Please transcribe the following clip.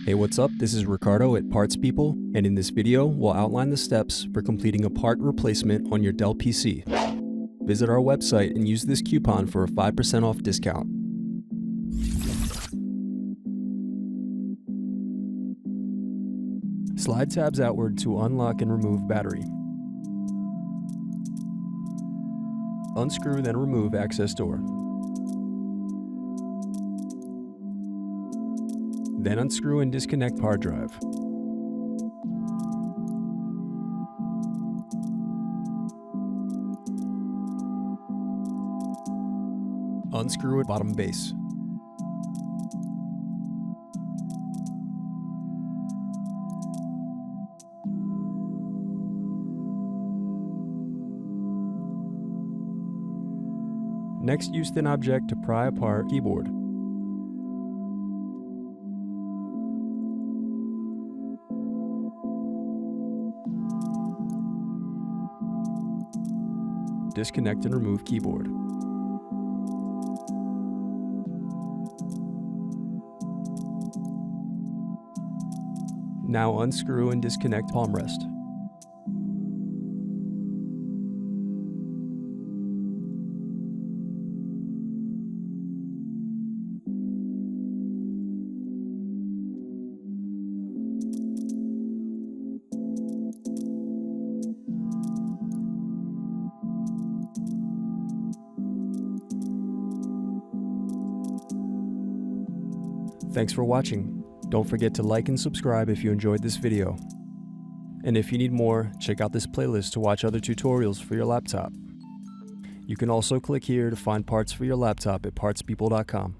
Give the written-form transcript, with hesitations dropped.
Hey, what's up? This is Ricardo at Parts People, and in this video, we'll outline the steps for completing a part replacement on your Dell PC. Visit our website and use this coupon for a 5% off discount. Slide tabs outward to unlock and remove battery. Unscrew, then remove access door. Then unscrew and disconnect hard drive. Unscrew at bottom base. Next, use thin object to pry apart keyboard. Disconnect and remove keyboard. Now unscrew and disconnect palmrest. Thanks for watching. Don't forget to like and subscribe if you enjoyed this video. And if you need more, check out this playlist to watch other tutorials for your laptop. You can also click here to find parts for your laptop at partspeople.com.